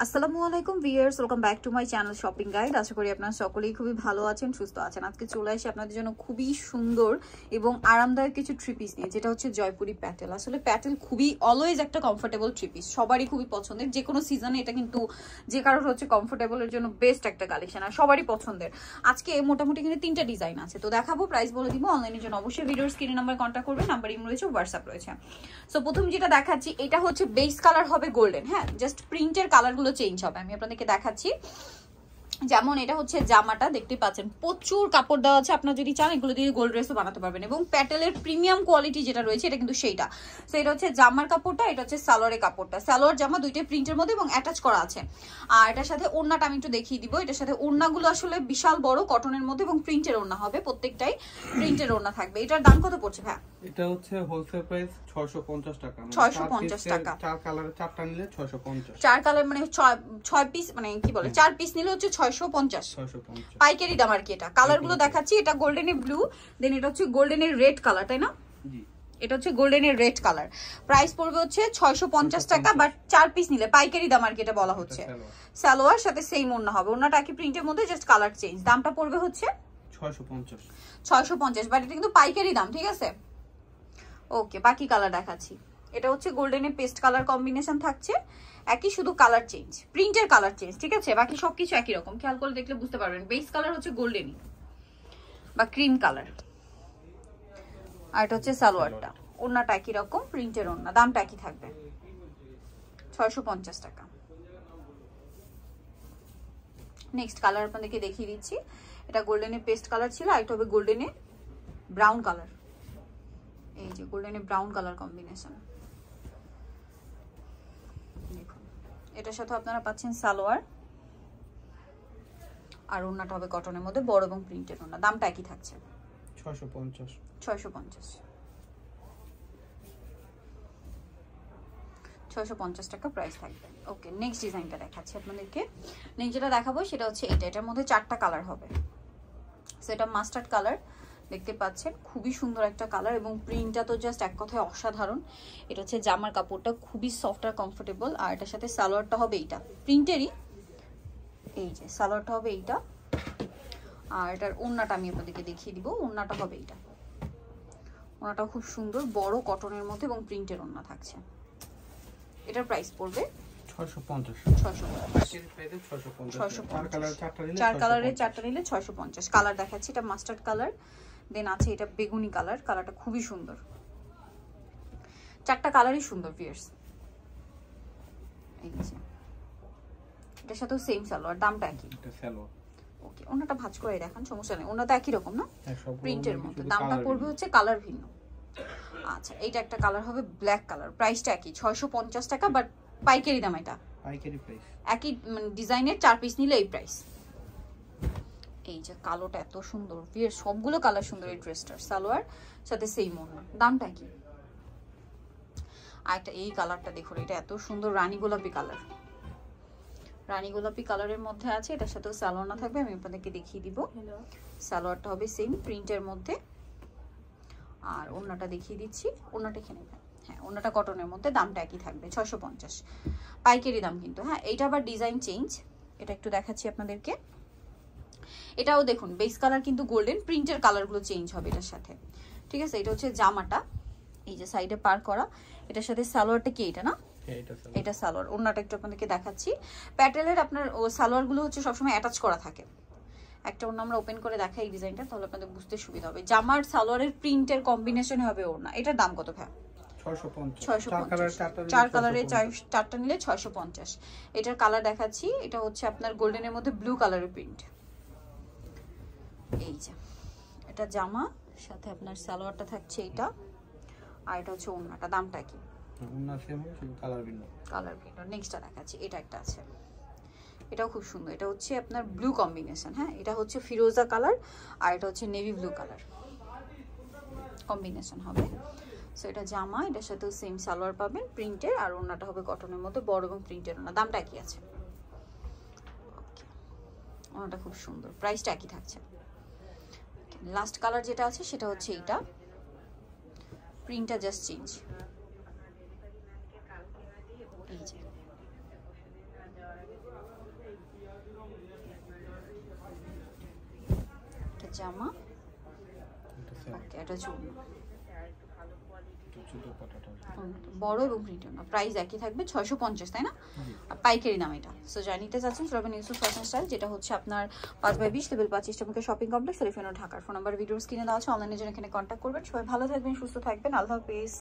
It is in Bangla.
আসসালামু আলাইকুম viewers, welcome back to my channel shopping guide. আশা করি আপনারা সকলেই খুবই ভালো আছেন, সুস্থ আছেন। আজকে চলে আসি আপনাদের জন্য খুবই সুন্দর এবং আরামদায়ক কিছু থ্রি পিস নিয়ে, যেটা হচ্ছে জয়পুরি প্যাটেল। আসলে প্যাটেল খুবই অলওয়েজ একটা কমফোর্টেবল থ্রি পিস, সবারই খুবই পছন্দের। যে কোনো সিজনে এটা কিন্তু যে কারোর হচ্ছে কমফোর্টেবলের জন্য বেস্ট একটা কালেকশন আর সবারই পছন্দের। আজকে মোটামুটি এখানে 3টা ডিজাইন আছে, তো দেখাবো, প্রাইস বলে দিব। অনলাইনের জন্য অবশ্যই ভিডিওর স্ক্রিনে নাম্বার কন্ট্যাক্ট করবেন, নাম্বার ইম রয়েছে, হোয়াটসঅ্যাপ রয়েছে। সো প্রথম যেটা দেখাচ্ছি, এটা হচ্ছে বেস কালার হবে গোল্ডেন। হ্যাঁ, জাস্ট প্রিন্টের কালারগুলো চেঞ্জ হবে। আমি আপনাদেরকে দেখাচ্ছি, যেমন এটা হচ্ছে জামাটা দেখতে পাচ্ছেন, প্রচুর কাপড় দেওয়া আছে। আপনারা যদি চান এগুলো দিয়ে গোল্ড ড্রেসও বানাতে পারবেন, এবং প্যাটেলের প্রিমিয়াম কোয়ালিটি যেটা রয়েছে এটা কিন্তু সেইটা। সো এটা হচ্ছে জামার কাপড়টা, এটা হচ্ছে সালোয়ারের কাপড়টা। সালোয়ার জামা দুইটাই প্রিন্টের মধ্যে এবং অ্যাটাচ করা আছে। আর এটার সাথে ওড়নাটা আমি একটু দেখিয়ে দিব। এটার সাথে ওড়নাগুলো আসলে বিশাল বড় কটনের মধ্যে এবং প্রিন্টের ওড়না হবে, প্রত্যেকটাই প্রিন্টের ওড়না থাকবে। এটার দাম কত পড়ছে ভাই? এটা হচ্ছে হোলসেল প্রাইস 650 টাকা। 650 টাকা। 4 কালারে 4টা নিলে 650। 4 কালার মানে 6 পিস, মানে কি বলে 4 পিস নিলে হচ্ছে 650 পাইকারি দাম আর কি। এটা কালারগুলো দেখাচ্ছি, এটা গোল্ডেনের ব্লু, দেন এটা হচ্ছে গোল্ডেনের রেড কালার, তাই না? জি, এটা হচ্ছে গোল্ডেনের রেড কালার। প্রাইস পড়বে হচ্ছে 650 টাকা, বাট 4 পিস নিলে পাইকারি দাম আর কি এটা বলা হচ্ছে। সালোয়ার সাথে সেম ওড়না হবে, ওড়নাটা কি প্রিন্টের মধ্যে, জাস্ট কালার চেঞ্জ। দামটা পড়বে হচ্ছে 650, বাট এটা কিন্তু পাইকারি দাম, ঠিক আছে? ওকে, বাকি কালার দেখাচ্ছি। এটা হচ্ছে গোল্ডেনের পেস্ট কালার কম্বিনেশন থাকছে, একই, শুধু কালার চেঞ্জ, প্রিন্টের কালার চেঞ্জ, ঠিক আছে? বাকি সবকিছু একই রকম, খেয়াল করে দেখলে বুঝতে পারবেন। বেস কালার হচ্ছে গোল্ডেনই বা ক্রিম কালার, আর এটা হচ্ছে সালোয়ারটা। ওড়নাটা একই রকম, প্রিন্টের ওড়না। দামটা একই থাকবে, 650 টাকা। নেক্সট কালার আপনাদেরকে দেখিয়ে দিচ্ছি। এটা গোল্ডেনের পেস্ট কালার ছিল, আর এটা হবে গোল্ডেনের ব্রাউন কালার। এই যে গোল্ডেনের ব্রাউন কালার কম্বিনেশন, দেখুন। এটার সাথে আপনারা পাচ্ছেন সালোয়ার, আর ওড়নাটা হবে কটনের মধ্যে, বড় এবং প্রিন্টের ওড়না। দামটা একই থাকছে, 650 টাকা প্রাইস থাকবে। ওকে, নেক্সট ডিজাইনটা দেখাচ্ছি আপনাদেরকে। নেক্সট যেটা দেখাবো সেটা হচ্ছে এটা। এটার মধ্যে 4টা কালার হবে। সেটা মাস্টার্ড কালার দেখতে পাচ্ছেন, খুবই সুন্দর একটা কালার, এবং প্রিন্টটা তো জাস্ট এক কথায় অসাধারণ। এটা হচ্ছে জামার কাপড়টা, খুবই সফট আর কমফোর্টেবল। আর এটার সাথে সালোয়ারটা হবে এইটা, প্রিন্টেরই। এই যে সালোয়ারটা হবে এইটা, আর এটার ওড়নাটা আমি আপনাদেরকে দেখিয়ে দিব। ওড়নাটা হবে এইটা, ওড়নাটা খুব সুন্দর, বড় কটনের মধ্যে এবং প্রিন্টের ওড়না থাকছে। এটার প্রাইস পড়বে 650। 4 কালারের 4টা নিলে 650। কালার দেখাচ্ছি, এটা মাস্টার্ড কালার, দেন আছে এটা বেগুনি কালার। কালারটা খুবই সুন্দর, 4টা কালারই সুন্দর ভিউয়ার্স। এই যে এটার সাথেও সেম সালোয়ার, দামটা একই। ওকে, ওনাটা ভাঁজ করে দেখান, সমস্যা নেই। ওনাটা একই রকম না, প্রিন্টের মধ্যে। দামটা পড়বে হচ্ছে কালার ভিন্ন। আচ্ছা, এইটা একটা কালার হবে ব্ল্যাক কালার, প্রাইসটা একই 650 টাকা, বাট পাইকারি দাম। এটা পাইকারি প্রাইস, একই মানে ডিজাইনের 4 পিস নিলে এই প্রাইস। এই যে কালোটা এত সুন্দর, সবগুলো কালার সুন্দর। এই ড্রেসটার সালোয়ার সাথে সেম ওড়না, দামটা কি? আর একটা এই কালারটা দেখুন, এটা এত সুন্দর, রানী গোলাপি কালার। রানী গোলাপি কালারের মধ্যে আছে, এটার সাথেও সালোয়ার না থাকবে, আমি আপনাদেরকে দেখিয়ে দিব। সালোয়ারটা হবে সেম প্রিন্টের মধ্যে, আর ওড়নাটা দেখিয়ে দিচ্ছি। ওড়নাটা এখানে, হ্যাঁ, ওড়নাটা কটনের মধ্যে। দামটা একই থাকবে, 650 পাইকারি দাম কিন্তু। হ্যাঁ, এইটা আবার ডিজাইন চেঞ্জ, এটা একটু দেখাচ্ছি আপনাদেরকে। এটাও দেখুন, বেস কালার কিন্তু গোল্ডেন, প্রিন্টের কালারগুলো চেঞ্জ হবে এটার সাথে, ঠিক আছে? এটা হচ্ছে জামাটা, এই যে সাইডে পার করা। এটার সাথে সালোয়ারটা কি এটা না? এটা সালোয়ার। ওড়নাটা একটু আপনাদেরকে দেখাচ্ছি। প্যাটেলের আপনার সালোয়ারগুলো হচ্ছে সবসময় অ্যাটাচ করা থাকে। একটা ওড়না আমরা ওপেন করে দেখাই এই ডিজাইনটা, তাহলে আপনাদের বুঝতে সুবিধা হবে। জামার সালোয়ারের প্রিন্টের কম্বিনেশন হবে ওড়না। এটার দাম কত ভাই? 650। 4 কালারে 4টা নিলে 650। এটার কালার দেখাচ্ছি, এটা হচ্ছে আপনার গোল্ডেনের মধ্যে ব্লু কালারের প্রিন্ট। এই যে এটা জামা, সাথে আপনার সালোয়ারটা থাকছে এইটা, আর এটা হচ্ছে ওড়নাটা। দামটা কি? ওড়না সেম হবে, শুধু কালার ভিন্ন। কালার ভিন্ন। নেক্সটটা দেখাচ্ছি, এটা একটা আছে, এটাও খুব সুন্দর। এটা হচ্ছে আপনার ব্লু কম্বিনেশন। হ্যাঁ, এটা হচ্ছে ফিরোজা কালার, আর এটা হচ্ছে নেভি ব্লু কালার কম্বিনেশন হবে। সো এটা জামা, এটার সাথেও সেম সালোয়ার পাবেন প্রিন্টের, আর ওড়নাটা হবে কটনের মধ্যে, বড় এবং প্রিন্টের ওড়না। দামটা একই আছে। ওড়নাটা খুব সুন্দর, প্রাইসটা একই থাকছে। লাস্ট কালার যেটা আছে সেটা হচ্ছে এইটা, প্রিন্টটা জাস্ট চেঞ্জ। এই যে জামা, ওকে এটা চুড়ি, বড় এবং প্রিন্টেড না, প্রাইস একই থাকবে 650, তাই না? আর পাইকারি দাম এটা। সো যারা নিতে চাচ্ছেন চলে আসবেন ইউসুফ ফ্যাশন স্টাইল, যেটা হচ্ছে আপনার 5/20 লেভেল 25 টাকা শপিং কমপ্লেক্স, এলিফ্যান্ট রোড, ঢাকার। ফোন নাম্বার ভিডিওস কিনে দেওয়া আছে, অনলাইনে জন্য এখানে কন্ট্যাক্ট করবেন। সবাই ভালো থাকবেন, সুস্থ থাকবেন, আল্লাহ হাফেজ।